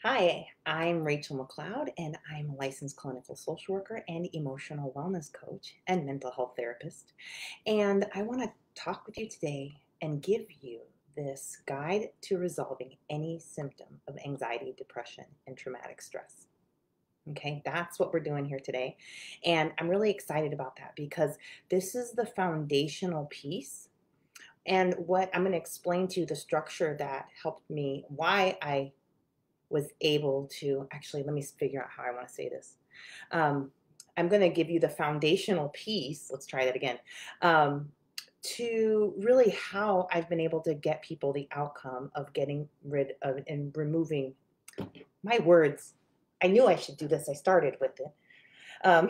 Hi, I'm Rachel McLeod, and I'm a licensed clinical social worker and emotional wellness coach and mental health therapist. And I want to talk with you today and give you this guide to resolving any symptom of anxiety, depression, and traumatic stress. Okay, that's what we're doing here today. And I'm really excited about that because this is the foundational piece. And what I'm going to explain to you the structure that helped me, why I was able to actually, let me figure out how I want to say this. Um, I'm going to give you the foundational piece. Let's try that again. To really how I've been able to get people the outcome of getting rid of and removing my words. I knew I should do this. I started with it. Um,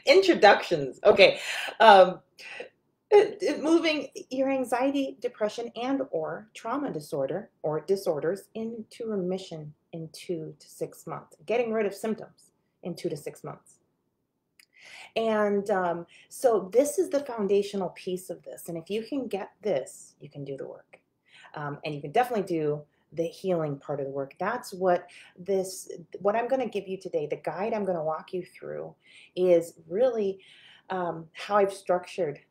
introductions. Okay. Um, moving your anxiety, depression, and or trauma disorder or disorders into remission in 2 to 6 months, getting rid of symptoms in 2 to 6 months. And so this is the foundational piece of this. And if you can get this, you can do the work. And you can definitely do the healing part of the work. That's what I'm going to give you today, the guide I'm going to walk you through is really how I've structured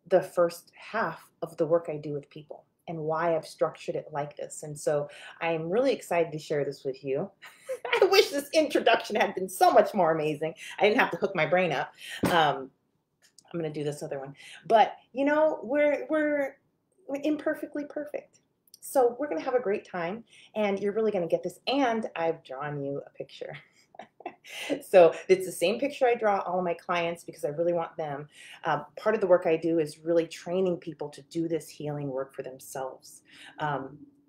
the first half of the work I do with people and why I've structured it like this. And so I'm really excited to share this with you. I wish this introduction had been so much more amazing. I didn't have to hook my brain up. I'm going to do this other one. But, we're imperfectly perfect. So we're going to have a great time and you're really going to get this. And I've drawn you a picture. So it's the same picture I draw all of my clients because I really want them. Part of the work I do is really training people to do this healing work for themselves.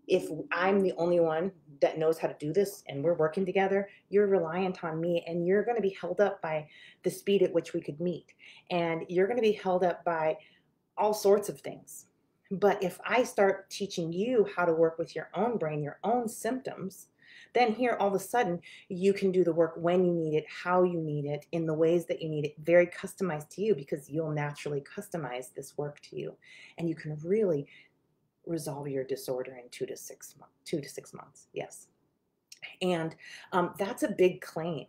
If I'm the only one that knows how to do this and we're working together, you're reliant on me and you're going to be held up by the speed at which we could meet. And you're going to be held up by all sorts of things. But if I start teaching you how to work with your own brain, your own symptoms, then here all of a sudden you can do the work when you need it, how you need it, in the ways that you need it, very customized to you because you'll naturally customize this work to you. And you can really resolve your disorder in 2 to 6 months. 2 to 6 months, yes. And that's a big claim,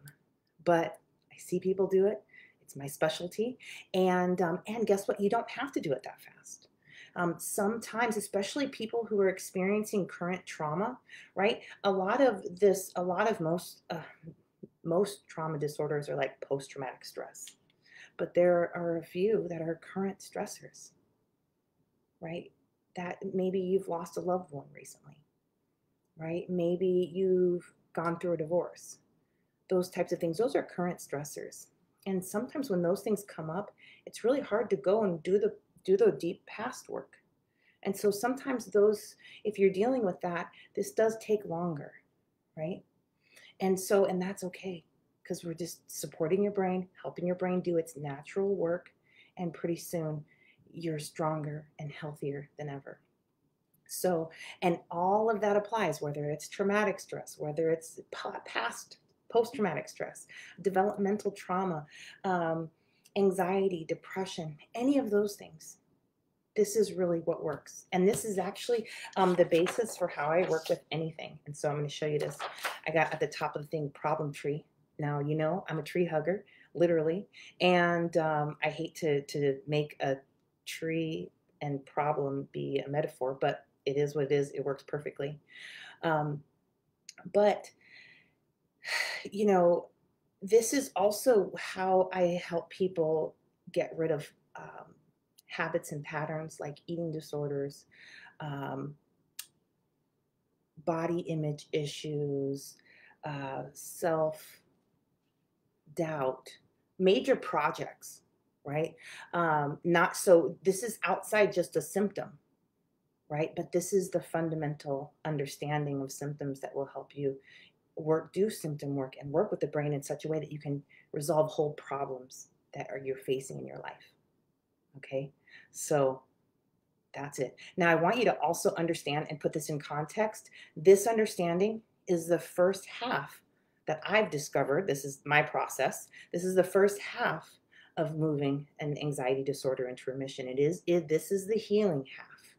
but I see people do it. It's my specialty. And guess what? You don't have to do it that fast. Sometimes, especially people who are experiencing current trauma, right? Most trauma disorders are like post-traumatic stress, but there are a few that are current stressors, right? That maybe you've lost a loved one recently, right? Maybe you've gone through a divorce. Those types of things, those are current stressors. And sometimes when those things come up, it's really hard to go and do the deep past work. And so sometimes if you're dealing with that, this does take longer, right? And that's okay because we're just supporting your brain, helping your brain do its natural work, and pretty soon you're stronger and healthier than ever. So, and all of that applies, whether it's traumatic stress, whether it's past post-traumatic stress, developmental trauma, anxiety, depression, any of those things. This is really what works. And this is actually the basis for how I work with anything. And so I'm going to show you this. I got at the top of the thing, problem tree. Now, I'm a tree hugger, literally. And I hate to make a tree and problem be a metaphor, but it is what it is. It works perfectly. But, you know, this is also how I help people get rid of habits and patterns like eating disorders, um, body image issues, self doubt, major projects, right? Not so, this is outside just a symptom, right? But this is the fundamental understanding of symptoms that will help you do symptom work and work with the brain in such a way that you can resolve whole problems you're facing in your life. Okay, so that's it. Now I want you to also understand and put this in context. This understanding is the first half that I've discovered. This is my process. This is the first half of moving an anxiety disorder into remission. This is the healing half.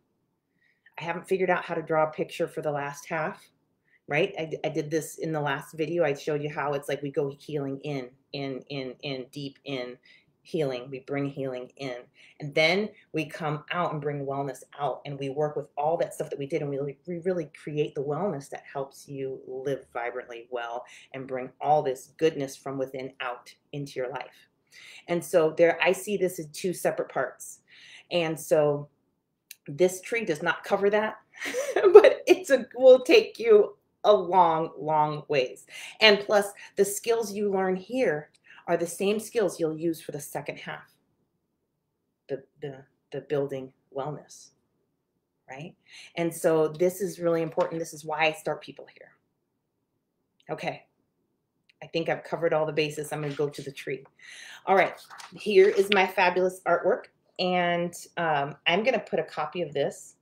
I haven't figured out how to draw a picture for the last half. right? I did this in the last video. I showed you how it's like we go healing in, deep in healing. We bring healing in. And then we come out and bring wellness out. And we work with all that stuff that we did. And we really create the wellness that helps you live vibrantly well and bring all this goodness from within out into your life. And so there, I see this as two separate parts. And so this tree does not cover that, but will take you a long, long ways. And plus, the skills you learn here are the same skills you'll use for the second half, the building wellness, right? And so this is really important. This is why I start people here. Okay, I think I've covered all the bases. I'm going to go to the tree. All right, here is my fabulous artwork. And I'm going to put a copy of this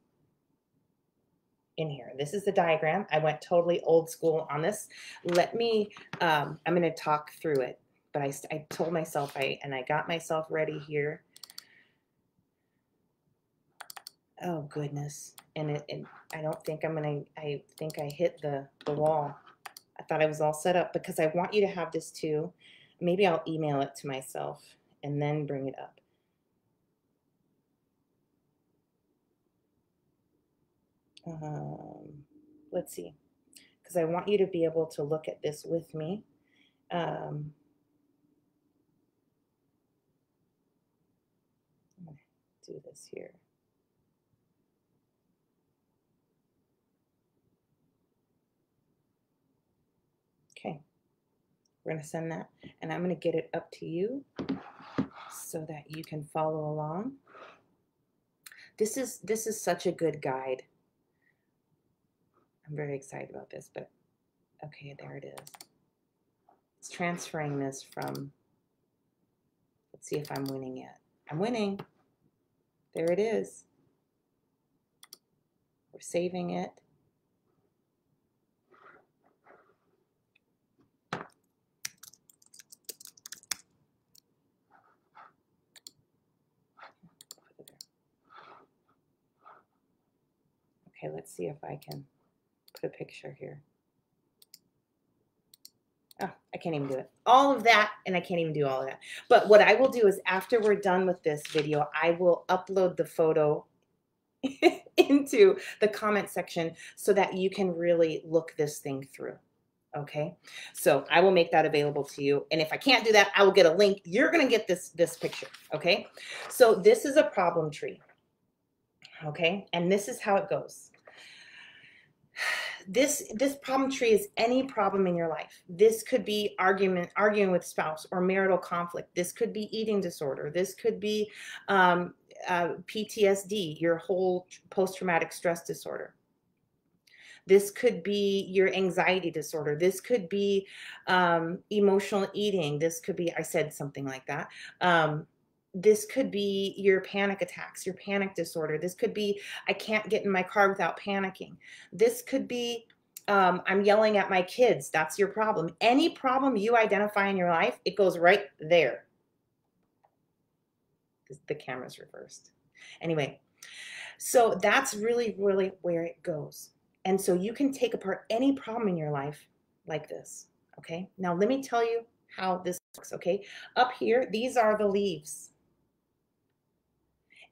in here. This is the diagram. I went totally old school on this. Let me, I'm going to talk through it. But I told myself, I got myself ready here. Oh, goodness. And I don't think I think I hit the wall. I thought I was all set up because I want you to have this too. Maybe I'll email it to myself and then bring it up. Let's see, because I want you to be able to look at this with me. I'm going to do this here. Okay, we're going to send that, and I'm going to get it up to you so that you can follow along. This is such a good guide. I'm very excited about this, but okay, there it is. It's transferring this from, let's see if I'm winning yet. I'm winning. There it is. We're saving it. Okay, let's see if I can put a picture here. Oh, I can't even do it. All of that, and I can't even do all of that. But what I will do is after we're done with this video, I will upload the photo into the comment section so that you can really look this thing through. Okay, so I will make that available to you. And if I can't do that, I will get a link. You're going to get this picture. Okay, so this is a problem tree. Okay, and this is how it goes. This problem tree is any problem in your life. This could be arguing with spouse or marital conflict. This could be eating disorder. This could be PTSD, your whole post-traumatic stress disorder. This could be your anxiety disorder. This could be emotional eating. This could be, I said something like that. This could be your panic attacks, your panic disorder. This could be, I can't get in my car without panicking. This could be, I'm yelling at my kids. That's your problem. Any problem you identify in your life, it goes right there. The camera's reversed. Anyway, so that's really, really where it goes. And so you can take apart any problem in your life like this. Okay, now let me tell you how this works. Okay, up here, these are the leaves.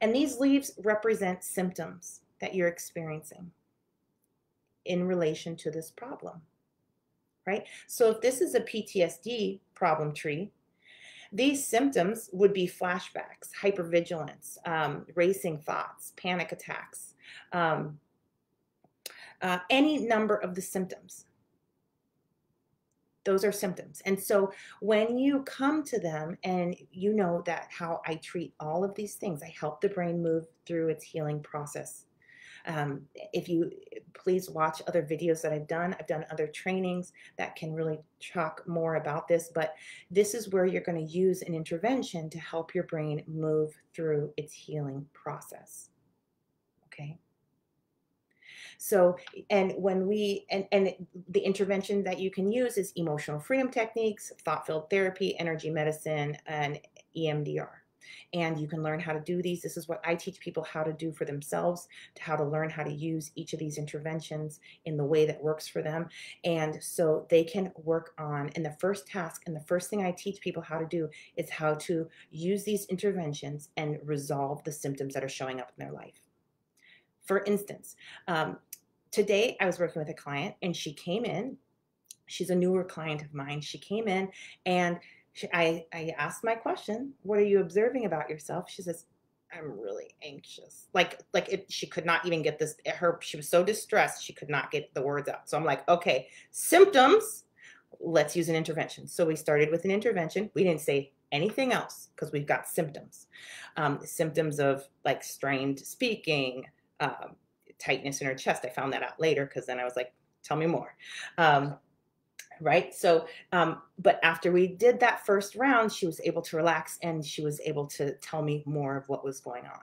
And these leaves represent symptoms that you're experiencing in relation to this problem, right? So if this is a PTSD problem tree, these symptoms would be flashbacks, hypervigilance, racing thoughts, panic attacks, any number of the symptoms. Those are symptoms. And so when you come to them, and you know that how I treat all of these things, I help the brain move through its healing process. If you please watch other videos that I've done other trainings that can really talk more about this, but this is where you're going to use an intervention to help your brain move through its healing process. Okay. So, and when we, and the intervention that you can use is emotional freedom techniques, thought-filled therapy, energy medicine, and EMDR. And you can learn how to do these. This is what I teach people how to do for themselves, to how to learn how to use each of these interventions in the way that works for them. And so they can work on, and the first task and the first thing I teach people how to do is how to use these interventions and resolve the symptoms that are showing up in their life. For instance, today I was working with a client and she came in. She's a newer client of mine. She came in and I asked my question, what are you observing about yourself? She says, I'm really anxious. She could not even get this. She was so distressed, she could not get the words out. So I'm like, okay, symptoms, let's use an intervention. So we started with an intervention. We didn't say anything else because we've got symptoms. Symptoms of like strained speaking, tightness in her chest. I found that out later because then I was like, tell me more. Right? So, but after we did that first round, she was able to relax and she was able to tell me more of what was going on.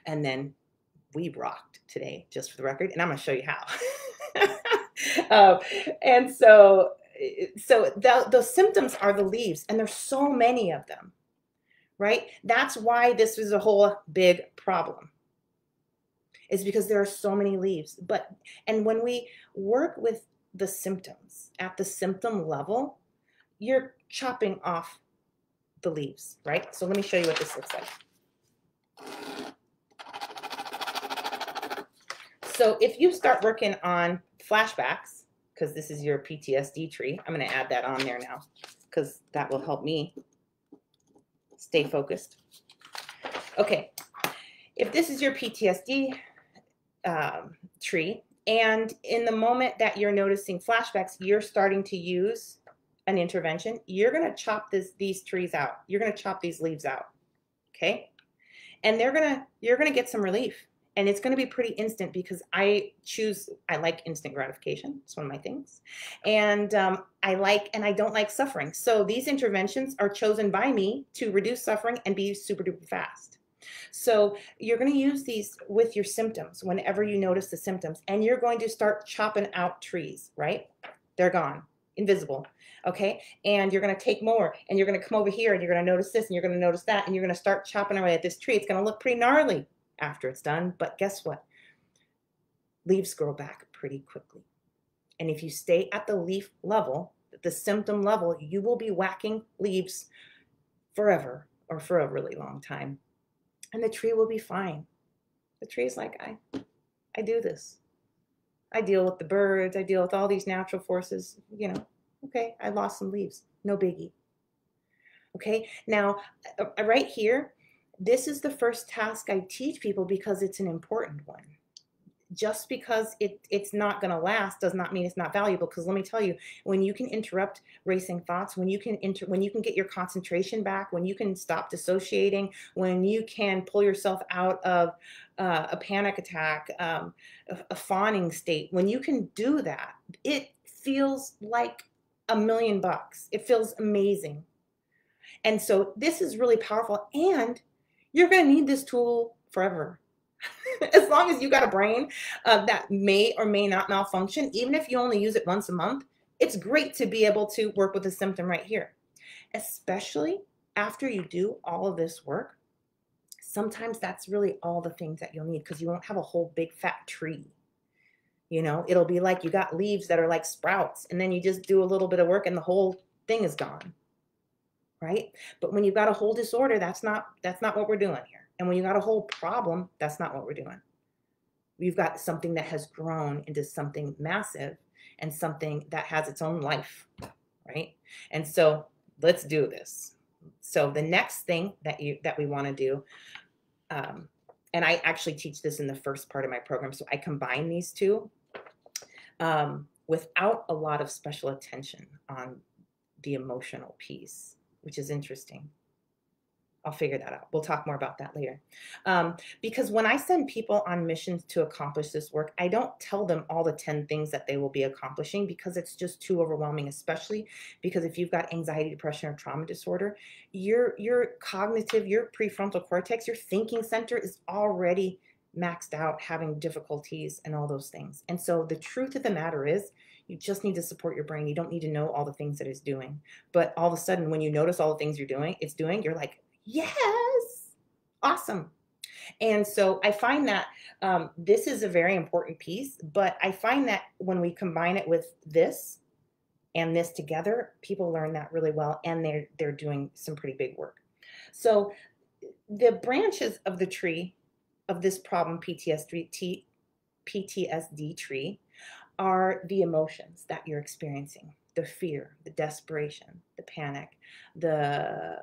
And then we rocked today, just for the record, and I'm going to show you how. And so the symptoms are the leaves, and there's so many of them, right? That's why this is a whole big problem. Is because there are so many leaves. And when we work with the symptoms at the symptom level, you're chopping off the leaves, right? So let me show you what this looks like. So if you start working on flashbacks, because this is your PTSD tree, I'm going to add that on there now because that will help me stay focused. Okay, if this is your PTSD tree, and in the moment that you're noticing flashbacks, you're starting to use an intervention, you're going to chop these trees out. You're going to chop these leaves out. Okay? And you're going to get some relief. And it's going to be pretty instant because I like instant gratification. It's one of my things. And I don't like suffering. So these interventions are chosen by me to reduce suffering and be super duper fast. So you're going to use these with your symptoms whenever you notice the symptoms, and you're going to start chopping out trees, right? They're gone, invisible, okay? And you're going to take more, and you're going to come over here, and you're going to notice this, and you're going to notice that, and you're going to start chopping away at this tree. It's going to look pretty gnarly after it's done, but guess what? Leaves grow back pretty quickly. And if you stay at the leaf level, the symptom level, you will be whacking leaves forever or for a really long time. And the tree will be fine. The tree is like, I do this. I deal with the birds. I deal with all these natural forces. You know, okay, I lost some leaves. No biggie. Okay, now, right here, this is the first task I teach people because it's an important one. Just because it's not going to last does not mean it's not valuable. Because let me tell you, when you can interrupt racing thoughts, when you can get your concentration back, when you can stop dissociating, when you can pull yourself out of a panic attack, a fawning state, when you can do that, it feels like $1,000,000. It feels amazing. And so this is really powerful, and you're going to need this tool forever. As long as you got a brain that may or may not malfunction, even if you only use it once a month, it's great to be able to work with a symptom right here. Especially after you do all of this work, sometimes that's really all the things that you'll need because you won't have a whole big fat tree. You know, it'll be like you got leaves that are like sprouts, and then you just do a little bit of work and the whole thing is gone. Right? But when you've got a whole disorder, that's not what we're doing here. And when you got a whole problem, that's not what we're doing. We've got something that has grown into something massive and something that has its own life, right? And so let's do this. So the next thing that we want to do, and I actually teach this in the first part of my program, so I combine these two without a lot of special attention on the emotional piece, which is interesting. I'll figure that out. We'll talk more about that later. Because when I send people on missions to accomplish this work, I don't tell them all the 10 things that they will be accomplishing because it's just too overwhelming, especially because if you've got anxiety, depression, or trauma disorder, your cognitive, your prefrontal cortex, your thinking center is already maxed out, having difficulties and all those things. And so the truth of the matter is, you just need to support your brain. You don't need to know all the things that it's doing. But all of a sudden, when you notice all the things it's doing, you're like, yes, Awesome. And so I find that this is a very important piece, but I find that when we combine it with this and this together, people learn that really well, and they're doing some pretty big work. So the branches of the tree of this problem PTSD tree are the emotions that you're experiencing: the fear, the desperation, the panic, the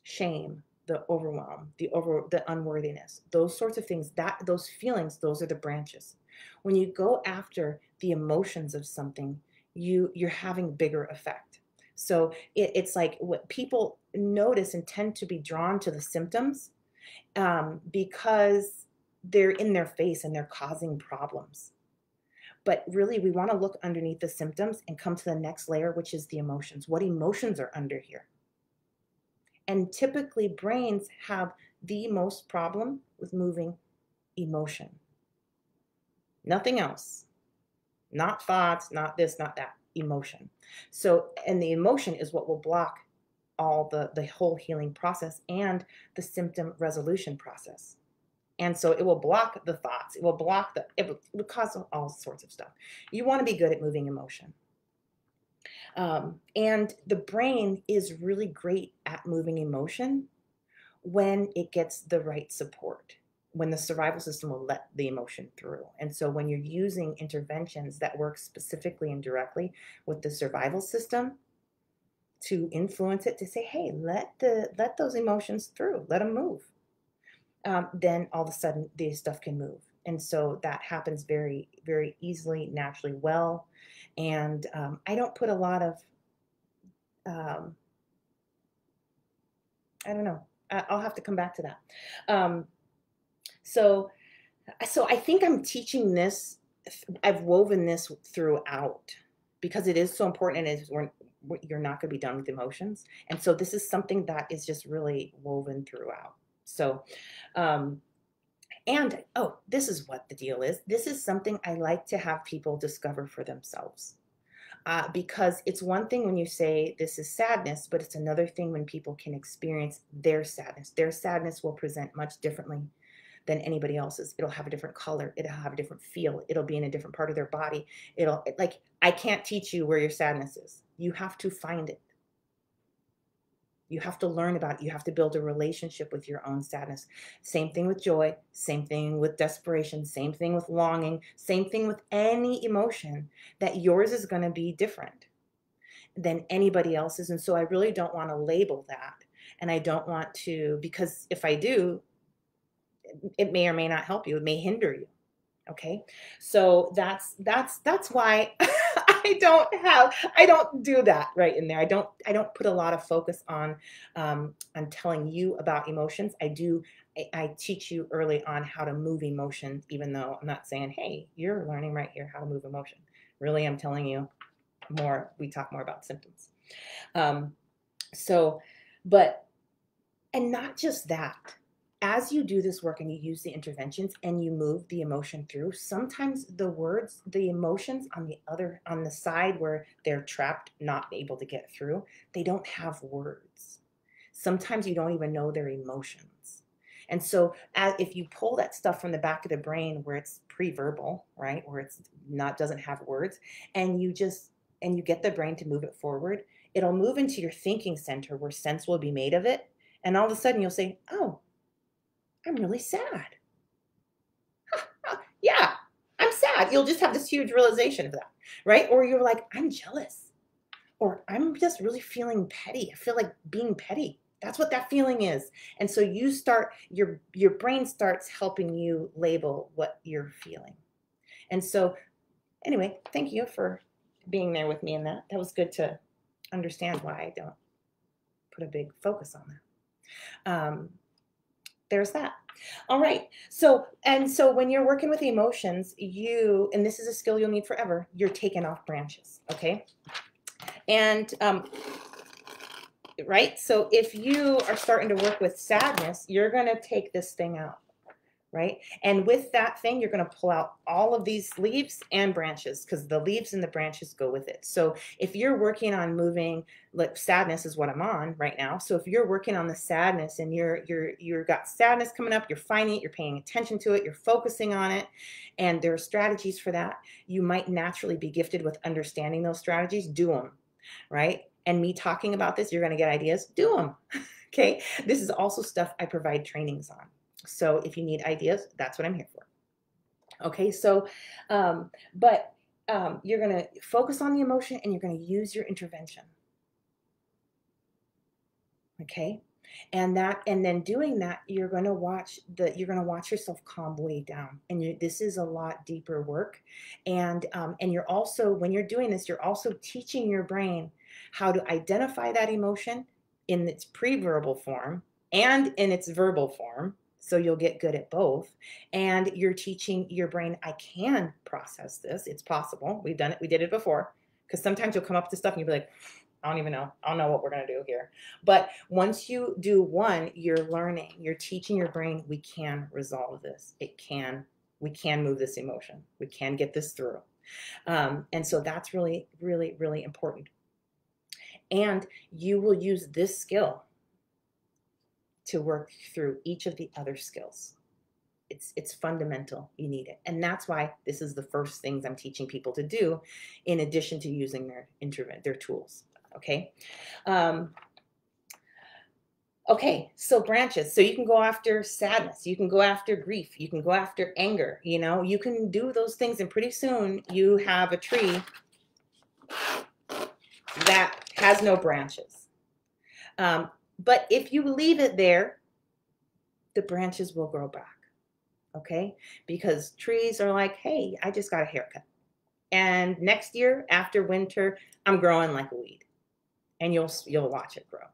shame, the overwhelm, the unworthiness, those sorts of things, those feelings, those are the branches. When you go after the emotions of something, you're having bigger effect. So it's like what people notice and tend to be drawn to the symptoms, because they're in their face and they're causing problems. But really, we want to look underneath the symptoms and come to the next layer, which is the emotions. What emotions are under here? And typically, brains have the most problem with moving emotion. Nothing else. Not thoughts, not this, not that. Emotion. So, and the emotion is what will block all the whole healing process and the symptom resolution process. And so it will block the thoughts. It will block it will cause all sorts of stuff. You want to be good at moving emotion. And the brain is really great at moving emotion when it gets the right support, when the survival system will let the emotion through. And so when you're using interventions that work specifically and directly with the survival system to influence it, to say, hey, let those emotions through, let them move. Then all of a sudden the stuff can move. And so that happens very, very easily, naturally well. And I don't put a lot of, I don't know, I'll have to come back to that. So I think I'm teaching this, I've woven this throughout because it is so important, and you're not going to be done with emotions. And so this is something that is just really woven throughout. So, and oh, this is what the deal is. This is something I like to have people discover for themselves. Because it's one thing when you say this is sadness, but it's another thing when people can experience their sadness. Their sadness will present much differently than anybody else's. It'll have a different color. It'll have a different feel. It'll be in a different part of their body. Like, I can't teach you where your sadness is. You have to find it. You have to learn about it. You have to build a relationship with your own sadness. Same thing with joy. Same thing with desperation. Same thing with longing. Same thing with any emotion, that yours is going to be different than anybody else's. And so I really don't want to label that. And I don't want to, because if I do, it may or may not help you. It may hinder you. Okay. So that's why I don't do that right in there. I don't put a lot of focus on telling you about emotions. I teach you early on how to move emotions, even though I'm not saying, hey, you're learning right here how to move emotion. Really, I'm telling you more. We talk more about symptoms. And not just that. As you do this work and you use the interventions and you move the emotion through, sometimes the emotions on the side where they're trapped, not able to get through, they don't have words. Sometimes you don't even know their emotions. And so if you pull that stuff from the back of the brain where it's pre-verbal, right, where it's doesn't have words, and you get the brain to move it forward, it'll move into your thinking center where sense will be made of it. And all of a sudden you'll say, oh, I'm really sad. Yeah, I'm sad. You'll just have this huge realization of that, right? Or you're like, I'm jealous. Or I'm just really feeling petty. I feel like being petty. That's what that feeling is. And so your brain starts helping you label what you're feeling. And so anyway, thank you for being there with me in that. That was good to understand why I don't put a big focus on that. There's that. All right. So when you're working with emotions, and this is a skill you'll need forever, you're taking off branches. Okay. And, right. So if you are starting to work with sadness, you're going to take this thing out. right? And with that thing, you're going to pull out all of these leaves and branches, because the leaves and the branches go with it. So if you're working on moving, like sadness is what I'm on right now. So if you're working on the sadness and you're got sadness coming up, you're finding it, you're paying attention to it, you're focusing on it, and there are strategies for that, you might naturally be gifted with understanding those strategies. Do them, right? And me talking about this, you're going to get ideas. Do them. Okay. This is also stuff I provide trainings on. So if you need ideas, that's what I'm here for. Okay, so, you're going to focus on the emotion and you're going to use your intervention. Okay, and then doing that, you're going to watch yourself calm way down. And this is a lot deeper work. And you're also, when you're doing this, you're also teaching your brain how to identify that emotion in its pre-verbal form and in its verbal form. So you'll get good at both. And you're teaching your brain, I can process this. It's possible. We've done it. We did it before. Because sometimes you'll come up to stuff and you'll be like, I don't even know. I don't know what we're going to do here. But once you do one, you're learning. You're teaching your brain, we can resolve this. We can move this emotion. We can get this through. And so that's really, really, really important. And you will use this skill to work through each of the other skills. It's fundamental. You need it. And that's why this is the first things I'm teaching people to do, in addition to using their tools. Okay. Okay. So branches. So you can go after sadness. You can go after grief. You can go after anger. You know, you can do those things, and pretty soon you have a tree that has no branches. But if you leave it there, the branches will grow back. Okay. Because trees are like, hey, I just got a haircut. And next year after winter, I'm growing like a weed. And you'll watch it grow.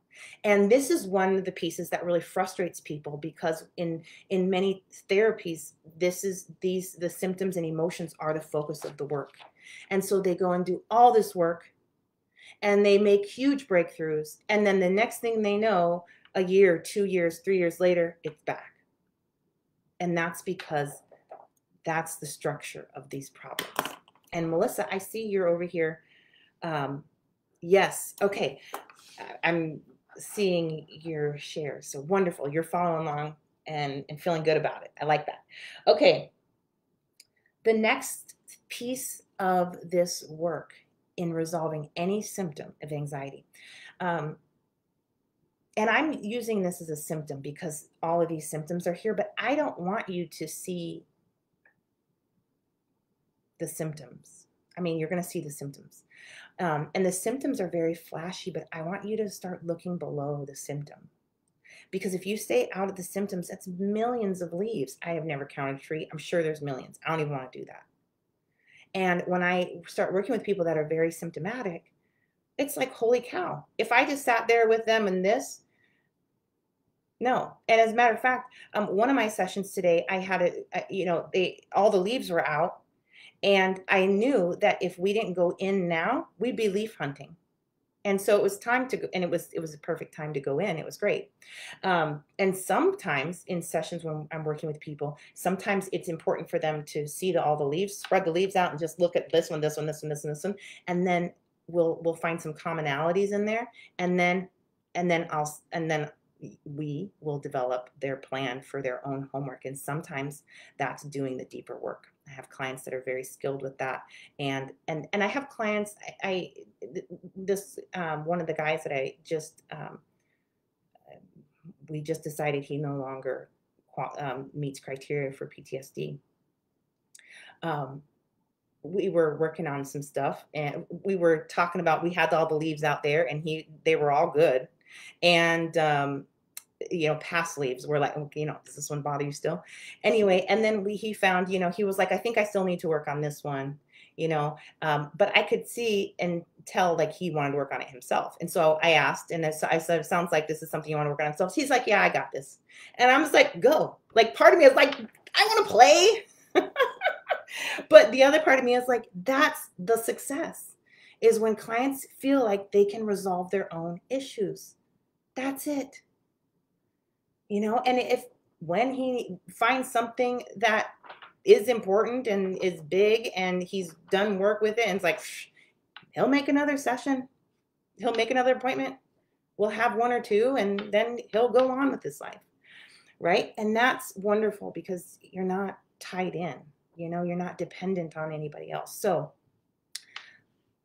And this is one of the pieces that really frustrates people, because in many therapies, the symptoms and emotions are the focus of the work. And so they go and do all this work and they make huge breakthroughs. And then the next thing they know, a year, 2 years, 3 years later, it's back. And that's because that's the structure of these problems. And Melissa, I see you're over here. Yes. Okay. I'm seeing your share. So wonderful. You're following along and feeling good about it. I like that. Okay. The next piece of this work in resolving any symptom of anxiety, and I'm using this as a symptom because all of these symptoms are here, but I don't want you to see the symptoms. I mean, you're going to see the symptoms. And the symptoms are very flashy, but I want you to start looking below the symptom. Because if you stay out of the symptoms, that's millions of leaves. I have never counted a tree. I'm sure there's millions. I don't even want to do that. And when I start working with people that are very symptomatic, it's like, holy cow. If I just sat there with them and this, no. And as a matter of fact, one of my sessions today, I had all the leaves were out. And I knew that if we didn't go in now, we'd be leaf hunting. And so it was time to go, and it was a perfect time to go in. It was great. And sometimes in sessions when I'm working with people, sometimes it's important for them to see all the leaves, spread the leaves out and just look at this one, this one, this one, this one, this one. And then we'll find some commonalities in there. And then we will develop their plan for their own homework. And sometimes that's doing the deeper work. I have clients that are very skilled with that. And I have clients, one of the guys that I just, we just decided he no longer meets criteria for PTSD. We were working on some stuff and we were talking about, we had all the leaves out there and they were all good. And, past leaves were like, does this one bother you still? Anyway, and then he found, he was like, I think I still need to work on this one, but I could see and tell like he wanted to work on it himself. And so I asked, and I said, it sounds like this is something you want to work on himself. He's like, yeah, I got this. And I was like, go. Like, part of me is like, I want to play. But the other part of me is like, that's the success, is when clients feel like they can resolve their own issues. That's it. And when he finds something that is important and is big and he's done work with it, and it's like, he'll make another session, he'll make another appointment, we'll have one or two, and then he'll go on with his life, right? And that's wonderful because you're not tied in, you know, you're not dependent on anybody else. So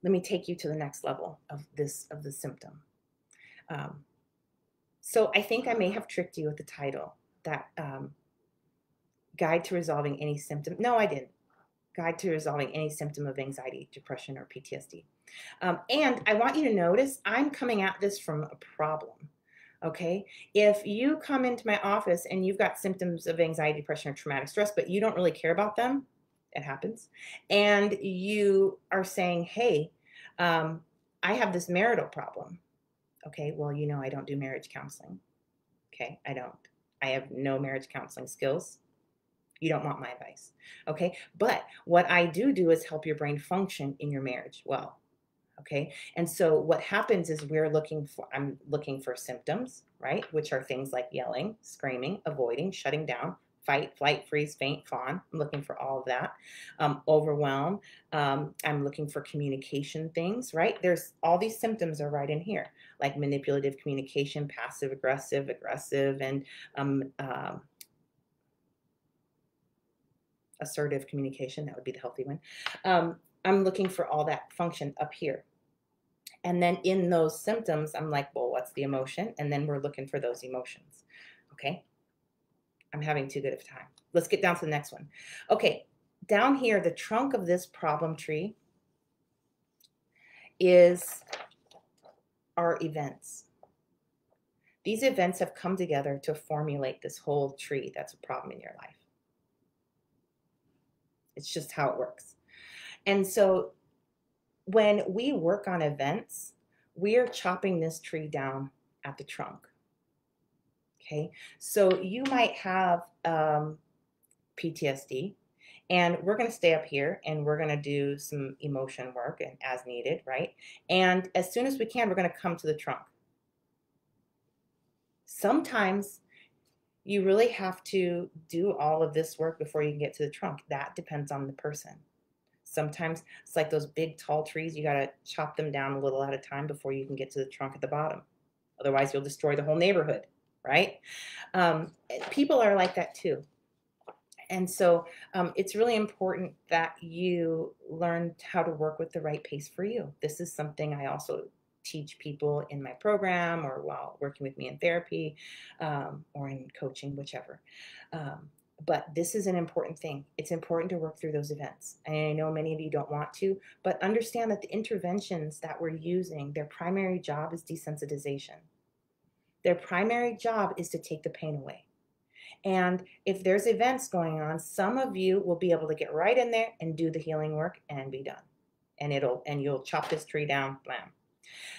let me take you to the next level of the symptom. So I think I may have tricked you with the title, that Guide to Resolving Any Symptom. No, I didn't. Guide to Resolving Any Symptom of Anxiety, Depression, or PTSD. And I want you to notice I'm coming at this from a problem. Okay, if you come into my office and you've got symptoms of anxiety, depression, or traumatic stress, but you don't really care about them, it happens, and you are saying, hey, I have this marital problem. Okay, well, you know, I don't do marriage counseling. Okay, I don't. I have no marriage counseling skills. You don't want my advice. Okay, but what I do is help your brain function in your marriage well. Okay, and so what happens is I'm looking for symptoms, right? Which are things like yelling, screaming, avoiding, shutting down, fight, flight, freeze, faint, fawn. I'm looking for all of that. Overwhelm. I'm looking for communication things, right? There's all these symptoms are right in here, like manipulative communication, passive aggressive, and assertive communication. That would be the healthy one. I'm looking for all that function up here. And then in those symptoms, I'm like, well, what's the emotion? And then we're looking for those emotions. Okay. I'm having too good of a time. Let's get down to the next one. Okay. Down here, the trunk of this problem tree is our events. These events have come together to formulate this whole tree that's a problem in your life. It's just how it works. And so when we work on events, we're chopping this tree down at the trunk. Okay, so you might have PTSD, and we're going to stay up here and we're going to do some emotion work and as needed, right? And as soon as we can, we're going to come to the trunk. Sometimes you really have to do all of this work before you can get to the trunk. That depends on the person. Sometimes it's like those big tall trees, you got to chop them down a little at a time before you can get to the trunk at the bottom. Otherwise, you'll destroy the whole neighborhood, right? People are like that too. And so it's really important that you learn how to work with the right pace for you. This is something I also teach people in my program or while working with me in therapy or in coaching, whichever. But this is an important thing. It's important to work through those events. And I know many of you don't want to, but understand that the interventions that we're using, their primary job is desensitization. Their primary job is to take the pain away. And if there's events going on, some of you will be able to get right in there and do the healing work and be done. And you'll chop this tree down, blam.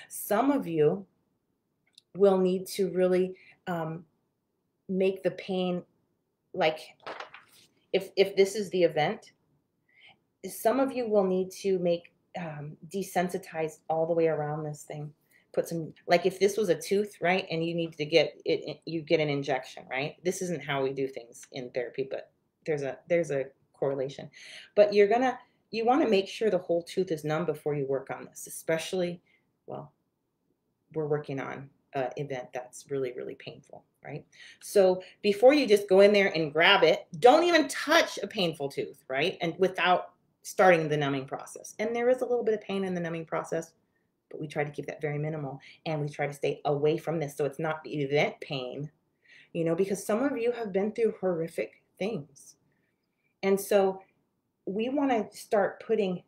Some of you will need to really make the pain, like if this is the event, some of you will need to make desensitize all the way around this thing. Put some, like if this was a tooth, right, and you need to get it, you get an injection, right? This isn't how we do things in therapy, but there's a correlation. But you want to make sure the whole tooth is numb before you work on this, especially, well, we're working on an event that's really, really painful, right? So before you just go in there and grab it, don't even touch a painful tooth, right? And without starting the numbing process. And there is a little bit of pain in the numbing process, but we try to keep that very minimal, and we try to stay away from this so it's not the event pain, you know, because some of you have been through horrific things. And so we want to start putting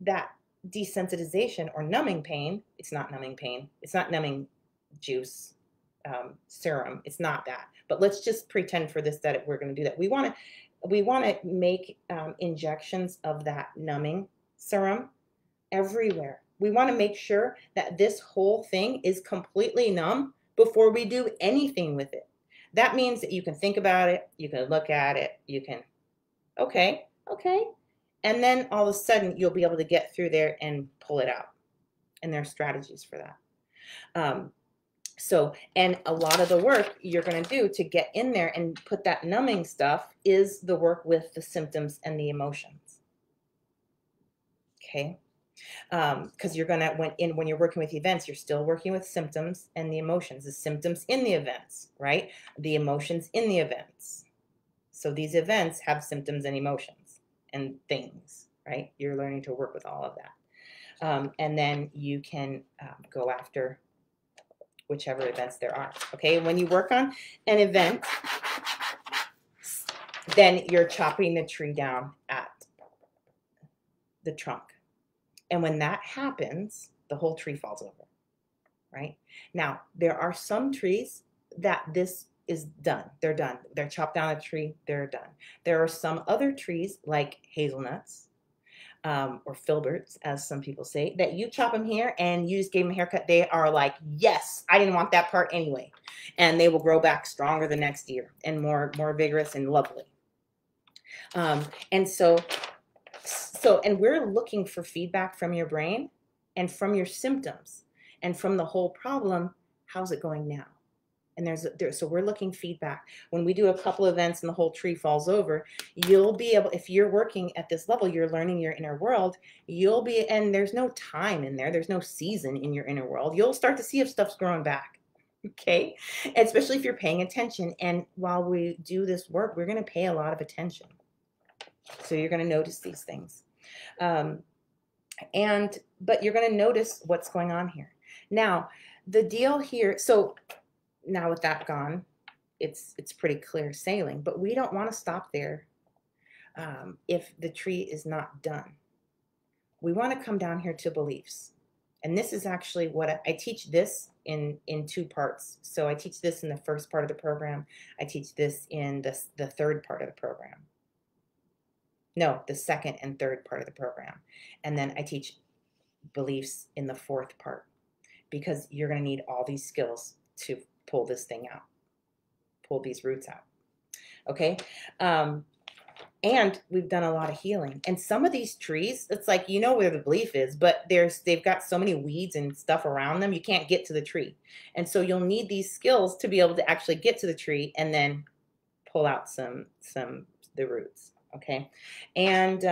that desensitization or numbing pain. It's not numbing pain. It's not numbing juice, serum. It's not that. But let's just pretend for this that we're going to do that. We want to make injections of that numbing serum everywhere. We want to make sure that this whole thing is completely numb before we do anything with it. That means that you can think about it, you can look at it, you can, okay. And then all of a sudden you'll be able to get through there and pull it out. And there are strategies for that. So, and a lot of the work you're going to do to get in there and put that numbing stuff is the work with the symptoms and the emotions. Okay. Because you're going to, when you're working with events, you're still working with symptoms and the emotions, the symptoms in the events, right? The emotions in the events. So these events have symptoms and emotions and things, right? You're learning to work with all of that. And then you can go after whichever events there are. Okay, when you work on an event, then you're chopping the tree down at the trunk. And when that happens, the whole tree falls over, right? Now, there are some trees that this is done. They're done. They're chopped down a tree, they're done. There are some other trees like hazelnuts, or filberts, as some people say, that you chop them here and you just gave them a haircut. They are like, yes, I didn't want that part anyway. And they will grow back stronger the next year and more vigorous and lovely. And so and we're looking for feedback from your brain and from your symptoms and from the whole problem. How's it going now? And so we're looking feedback. When we do a couple events and the whole tree falls over, you'll be able, if you're working at this level, you're learning your inner world, and there's no time in there, there's no season in your inner world. You'll start to see if stuff's growing back. Okay, especially if you're paying attention. And while we do this work, we're going to pay a lot of attention. So you're going to notice these things. But you're going to notice what's going on here. Now, the deal here, so now with that gone, it's pretty clear sailing, but we don't want to stop there if the tree is not done. We want to come down here to beliefs. And this is actually what I teach this in 2 parts. So I teach this in the first part of the program. I teach this in the third part of the program. No, the second and third part of the program. And then I teach beliefs in the 4th part, because you're going to need all these skills to pull this thing out, pull these roots out. Okay. And we've done a lot of healing. And some of these trees, it's like, you know where the belief is, but they've got so many weeds and stuff around them, you can't get to the tree. And so you'll need these skills to be able to actually get to the tree and then pull out the roots. Okay. And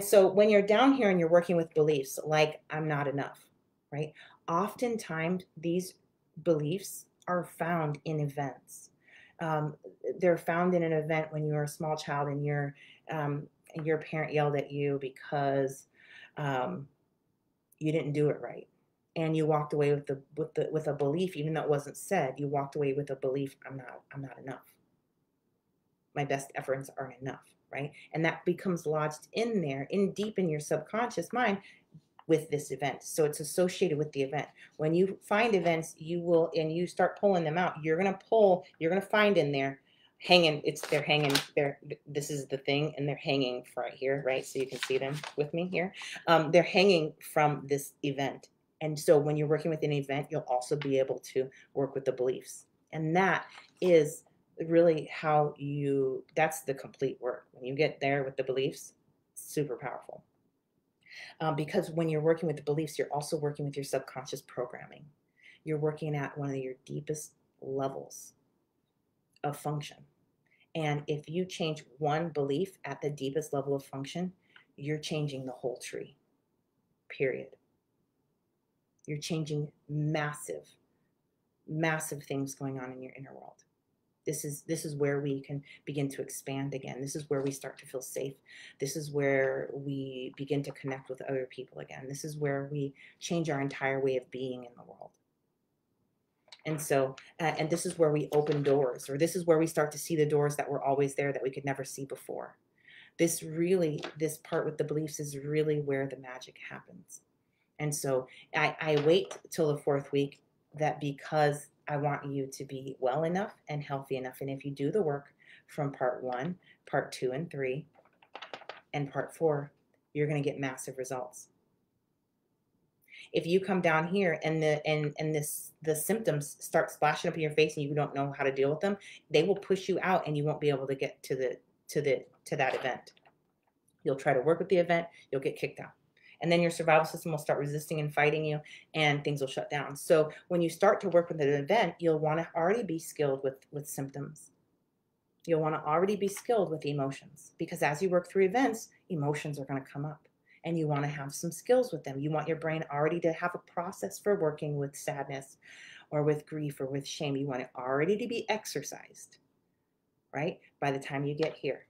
so when you're down here and you're working with beliefs like I'm not enough, right? Oftentimes these beliefs are found in events. They're found in an event when you were a small child and your parent yelled at you because you didn't do it right, and you walked away with a belief, even though it wasn't said. You walked away with a belief: I'm not enough. My best efforts aren't enough, right? And that becomes lodged in there, deep in your subconscious mind, with this event. So it's associated with the event. When you find events, and you start pulling them out, you're going to find in there they're hanging there. This is the thing. And they're hanging right here, right? So you can see them with me here. They're hanging from this event. And so when you're working with an event, you'll also be able to work with the beliefs. And that is really that's the complete work. When you get there with the beliefs, super powerful. Because when you're working with the beliefs, you're also working with your subconscious programming. You're working at one of your deepest levels of function. And if you change one belief at the deepest level of function, you're changing the whole tree, period. You're changing massive, massive things going on in your inner world. This is where we can begin to expand again. This is where we start to feel safe. This is where we begin to connect with other people again. This is where we change our entire way of being in the world. And so, and this is where we open doors, or this is where we start to see the doors that were always there that we could never see before. This part with the beliefs is really where the magic happens. And so I wait till the 4th week, because I want you to be well enough and healthy enough. And if you do the work from part 1, part 2 and 3, and part 4, you're going to get massive results. If you come down here and the symptoms start splashing up in your face and you don't know how to deal with them, they will push you out and you won't be able to get to that event. You'll try to work with the event, you'll get kicked out. And then your survival system will start resisting and fighting you, and things will shut down. So when you start to work with an event, you'll want to already be skilled with symptoms. You'll want to already be skilled with emotions, because as you work through events, emotions are going to come up, and you want to have some skills with them. You want your brain already to have a process for working with sadness or with grief or with shame. You want it already to be exercised, right? By the time you get here.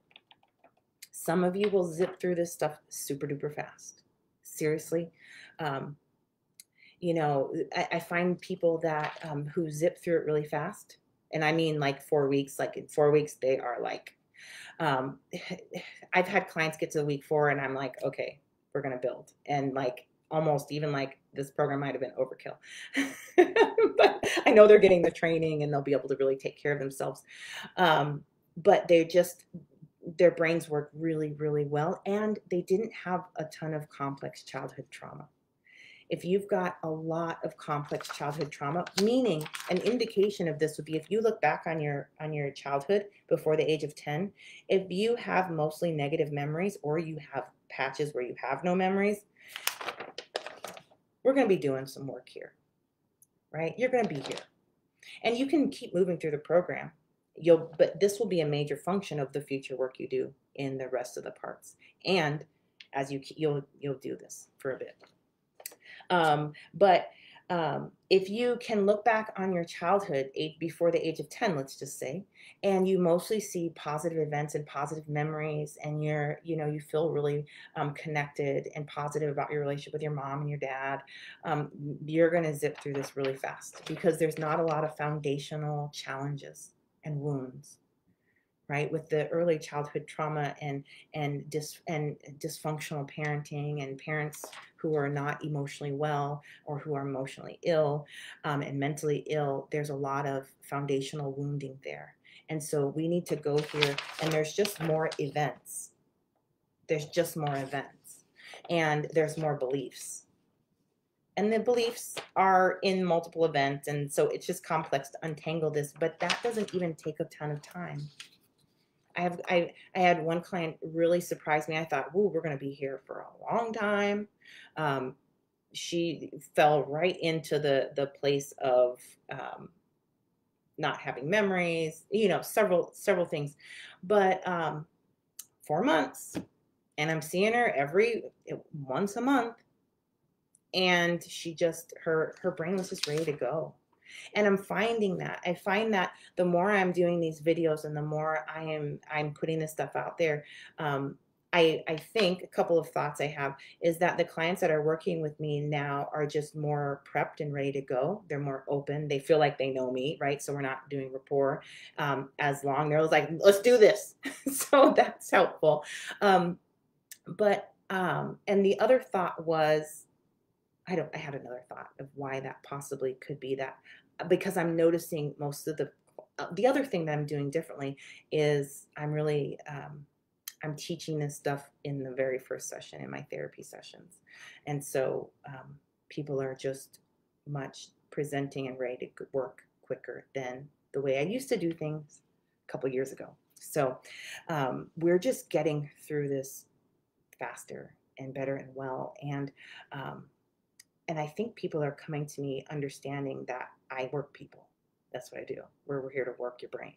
Some of you will zip through this stuff super duper fast. Seriously. You know, I find people that who zip through it really fast. And I mean like 4 weeks, like in 4 weeks, they are like, I've had clients get to week 4 and I'm like, okay, we're going to build. And like almost even like this program might have been overkill. But I know they're getting the training and they'll be able to really take care of themselves. But they just, their brains work really, really well, and they didn't have a ton of complex childhood trauma. If you've got a lot of complex childhood trauma, meaning an indication of this would be if you look back on your childhood before the age of 10, if you have mostly negative memories or you have patches where you have no memories, we're going to be doing some work here, right? You're going to be here. And you can keep moving through the program. But this will be a major function of the future work you do in the rest of the parts. And as you'll do this for a bit. If you can look back on your childhood before the age of 10, let's just say, and you mostly see positive events and positive memories, and you feel really connected and positive about your relationship with your mom and your dad, you're going to zip through this really fast, because there's not a lot of foundational challenges and wounds, right? With the early childhood trauma and dysfunctional parenting, and parents who are not emotionally well or who are emotionally ill and mentally ill, there's a lot of foundational wounding there. And so we need to go here, and there's just more events. There's just more events, and there's more beliefs. And the beliefs are in multiple events, and so it's just complex to untangle this, but that doesn't even take a ton of time. I had one client really surprise me. I thought, "Ooh, we're going to be here for a long time." She fell right into the place of not having memories, several things. But 4 months, and I'm seeing her once a month, and she just her brain was just ready to go. And I'm finding that. I find that the more I'm doing these videos and the more I'm putting this stuff out there, I think a couple of thoughts I have is that the clients that are working with me now are just more prepped and ready to go. They're more open. They feel like they know me, right? So we're not doing rapport as long. They're like, let's do this. So that's helpful. And the other thought was, I had another thought of why that possibly could be that, because I'm noticing most of the other thing that I'm doing differently is I'm teaching this stuff in the very first session in my therapy sessions. And so people are just much presenting and ready to work quicker than the way I used to do things a couple years ago. So we're just getting through this faster and better and well. And I think people are coming to me understanding that I work people. That's what I do. We're here to work your brain.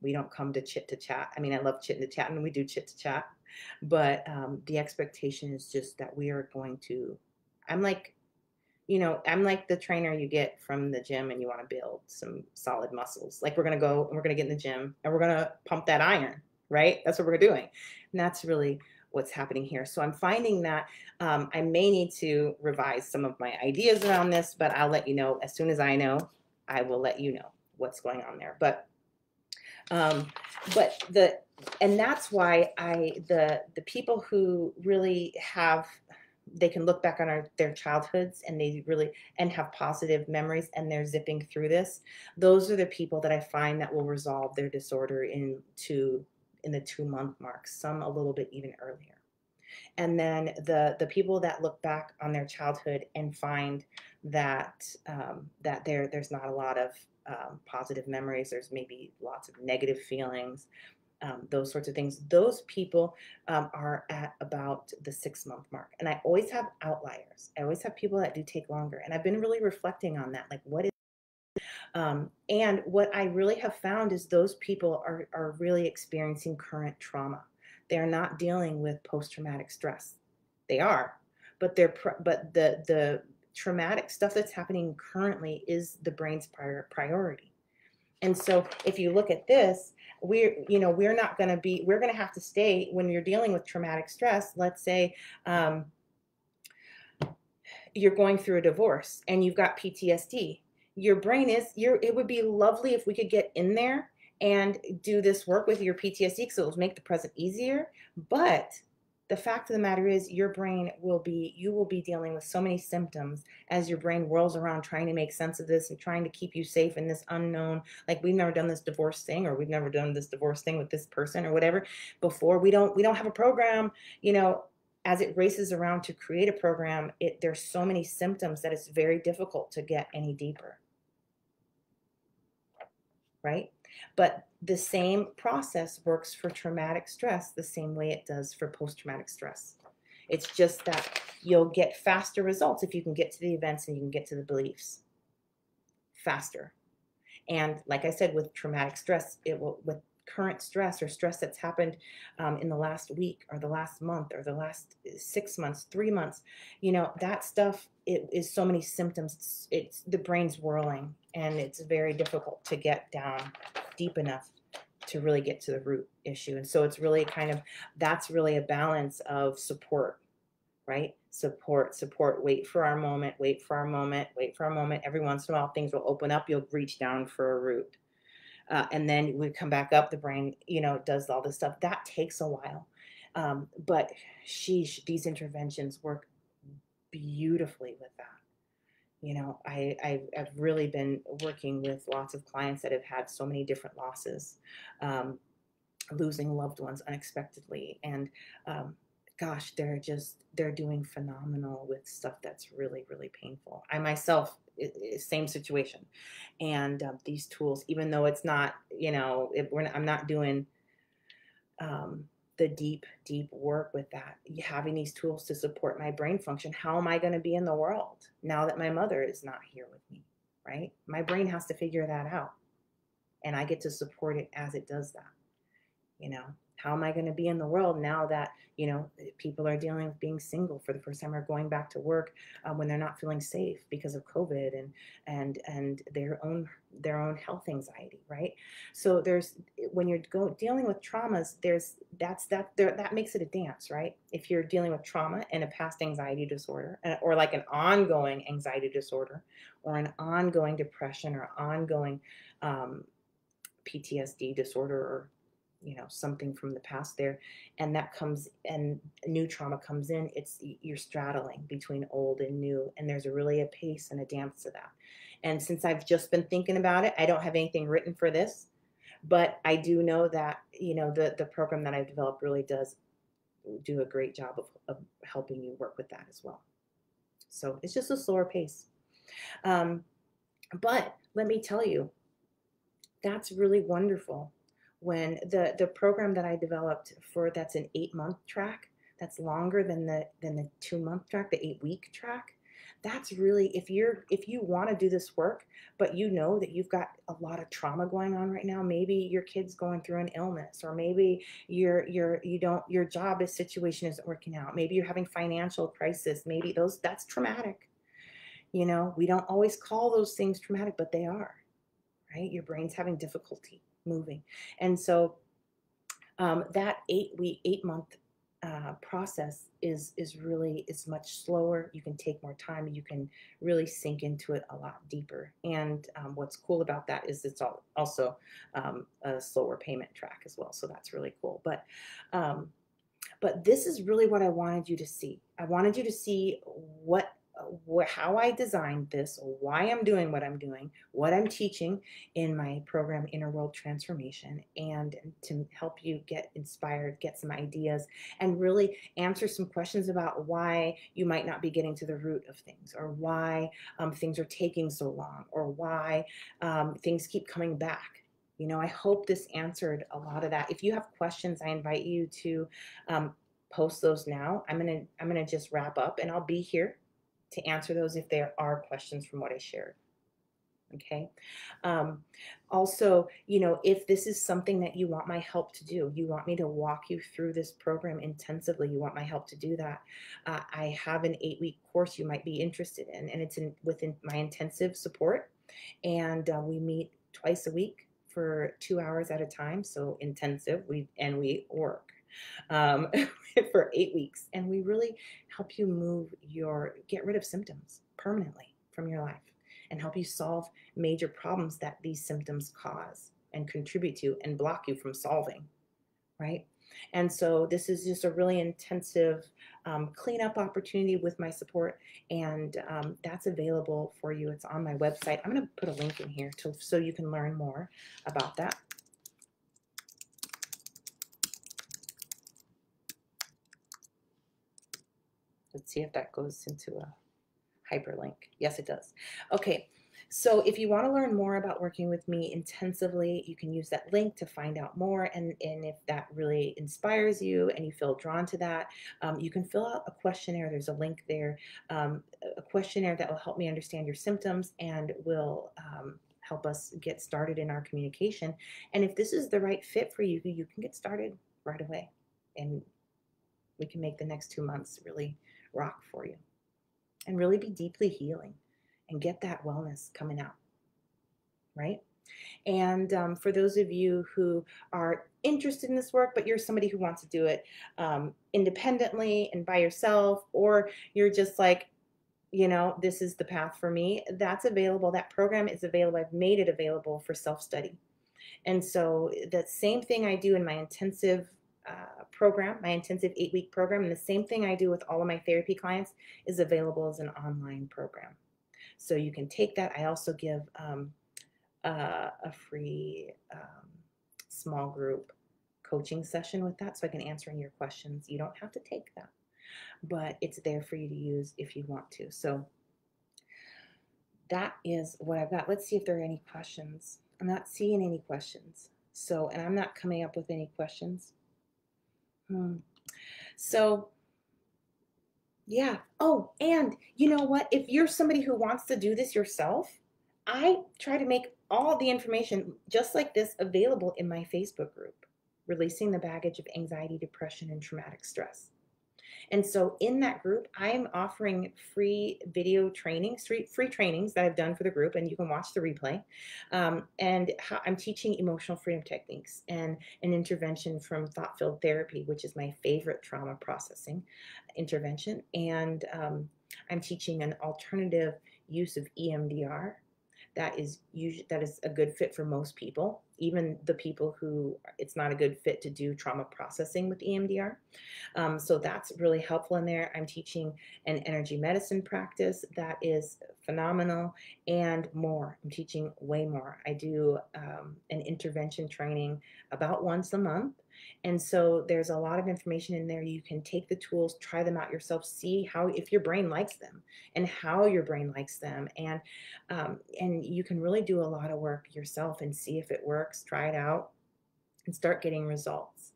We don't come to chit to chat. I mean, I love chit to chat, and we do chit to chat. But the expectation is just that we are going to, I'm like the trainer you get from the gym and you want to build some solid muscles. Like, we're going to go and we're going to get in the gym and we're going to pump that iron, right? That's what we're doing. And that's really what's happening here. So I'm finding that I may need to revise some of my ideas around this, but I'll let you know as soon as I know. I will let you know what's going on there. But that's why the people who really they can look back on their childhoods and they really and have positive memories and they're zipping through this. Those are the people that I find that will resolve their disorder in the 2-month mark, some a little bit even earlier. And then the people that look back on their childhood and find that there's not a lot of positive memories, there's maybe lots of negative feelings, those sorts of things. Those people are at about the 6-month mark. And I always have outliers. I always have people that do take longer. And I've been really reflecting on that. Like, what is, and what I really have found is those people are really experiencing current trauma. They're not dealing with post-traumatic stress. They are, but the traumatic stuff that's happening currently is the brain's priority. And so if you look at this, we're not going to be, we're going to have to stay when you're dealing with traumatic stress. Let's say you're going through a divorce and you've got PTSD. Your brain is, it would be lovely if we could get in there and do this work with your PTSD because it will make the present easier. But the fact of the matter is you will be dealing with so many symptoms as your brain whirls around trying to make sense of this and trying to keep you safe in this unknown, like we've never done this divorce thing, or we've never done this divorce thing with this person or whatever before. We don't have a program, as it races around to create a program, there's so many symptoms that it's very difficult to get any deeper. Right? But the same process works for traumatic stress the same way it does for post-traumatic stress. It's just that you'll get faster results if you can get to the events and you can get to the beliefs faster. And like I said, with traumatic stress, with current stress or stress that's happened in the last week or the last month or the last 6 months, 3 months, that stuff, it is so many symptoms. It's the brain's whirling, and it's very difficult to get down deep enough to really get to the root issue. And so it's really that's really a balance of support, right? Support, wait for our moment, wait for our moment, wait for our moment. Every once in a while, things will open up. You'll reach down for a root. And then we come back up, the brain, does all this stuff. That takes a while. But these interventions work beautifully with that. I've really been working with lots of clients that have had so many different losses, losing loved ones unexpectedly. And gosh, they're doing phenomenal with stuff that's really, really painful. I myself, same situation. And these tools, even though it's not, I'm not doing the deep work with that, having these tools to support my brain function. How am I going to be in the world now that my mother is not here with me, right? My brain has to figure that out. And I get to support it as it does that. How am I going to be in the world now that, people are dealing with being single for the first time or going back to work when they're not feeling safe because of COVID and their own health anxiety, right? So when you're dealing with traumas, that makes it a dance, right? If you're dealing with trauma and a past anxiety disorder, or like an ongoing anxiety disorder, or an ongoing depression, or ongoing PTSD disorder, or something from the past there, and that comes, and new trauma comes in, you're straddling between old and new, and there's really a pace and a dance to that. And since I've just been thinking about it, I don't have anything written for this, but I do know that the program that I've developed really does do a great job of helping you work with that as well. So it's just a slower pace, but let me tell you, that's really wonderful. When the program that I developed that's an 8-month track, that's longer than the 2-month track, the 8-week track. That's really, if you want to do this work, but that you've got a lot of trauma going on right now. Maybe your kid's going through an illness, or maybe your job situation isn't working out. Maybe you're having financial crisis. Maybe that's traumatic. We don't always call those things traumatic, but they are, right? Your brain's having difficulty moving. And so that 8-month process is much slower. You can take more time. You can really sink into it a lot deeper. And what's cool about that is it's also a slower payment track as well. So that's really cool. But this is really what I wanted you to see. I wanted you to see how I designed this, why I'm doing what I'm doing, what I'm teaching in my program, Inner World Transformation, and to help you get inspired, get some ideas, and really answer some questions about why you might not be getting to the root of things, or why things are taking so long, or why things keep coming back. You know, I hope this answered a lot of that. If you have questions, I invite you to post those now. I'm gonna just wrap up, and I'll be here to answer those if there are questions from what I shared. Okay. Um, Also, you know, if this is something that you want my help to do, you want me to walk you through this program intensively, you want my help to do that. I have an 8-week course you might be interested in, and it's within my intensive support. And we meet twice a week for 2 hours at a time. So intensive. We work um, for 8 weeks, and we really help you get rid of symptoms permanently from your life, and help you solve major problems that these symptoms cause and contribute to and block you from solving, right? And so this is just a really intensive cleanup opportunity with my support, and that's available for you. It's on my website. I'm going to put a link in here so you can learn more about that. Let's see if that goes into a hyperlink. Yes, it does. Okay. So if you want to learn more about working with me intensively, you can use that link to find out more. And if that really inspires you and you feel drawn to that, you can fill out a questionnaire. There's a link there, a questionnaire that will help me understand your symptoms and will help us get started in our communication. And if this is the right fit for you, you can get started right away. And we can make the next 2 months really rock for you and really be deeply healing and get that wellness coming out, right? And for those of you who are interested in this work, but you're somebody who wants to do it independently and by yourself, or you're just like, you know, this is the path for me, that's available. That program is available. I've made it available for self-study. And so the same thing I do in my intensive program, my intensive 8-week program, and the same thing I do with all of my therapy clients is available as an online program. So you can take that. I also give a free small group coaching session with that, so I can answer any of your questions. You don't have to take that, but it's there for you to use if you want to. So that is what I've got. Let's see if there are any questions. I'm not seeing any questions. So, and I'm not coming up with any questions. So, yeah. Oh, and you know what? If you're somebody who wants to do this yourself, I try to make all the information just like this available in my Facebook group, Releasing the Baggage of Anxiety, Depression, and Traumatic Stress. And so in that group, I am offering free video trainings, free trainings that I've done for the group, and you can watch the replay. And I'm teaching emotional freedom techniques and an intervention from thought-filled therapy, which is my favorite trauma processing intervention. And I'm teaching an alternative use of EMDR that is a good fit for most people, even the people who it's not a good fit to do trauma processing with EMDR. So that's really helpful in there. I'm teaching an energy medicine practice that is phenomenal, and more. I'm teaching way more. I do an intervention training about once a month. And so there's a lot of information in there. You can take the tools, try them out yourself, see if your brain likes them and how your brain likes them. And you can really do a lot of work yourself and see if it works, try it out, and start getting results.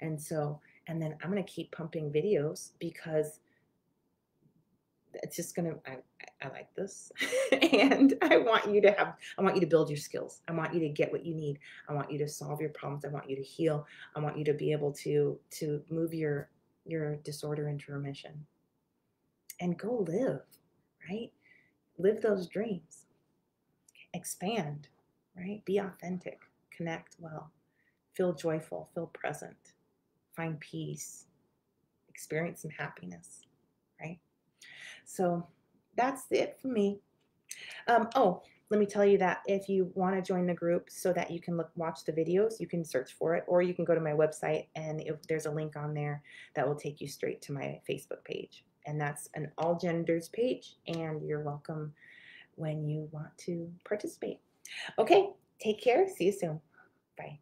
And so, and then I'm going to keep pumping videos because it's just going to, I like this. And I want you to build your skills. I want you to get what you need. I want you to solve your problems. I want you to heal. I want you to be able to move your disorder into remission and go live, right? Live those dreams, expand, right? Be authentic, connect well, feel joyful, feel present, find peace, experience some happiness, right? So that's it for me. Oh, let me tell you that if you want to join the group so that you can watch the videos, you can search for it, or you can go to my website and there's a link on there that will take you straight to my Facebook page. And that's an all genders page, and you're welcome when you want to participate. Okay, take care. See you soon. Bye.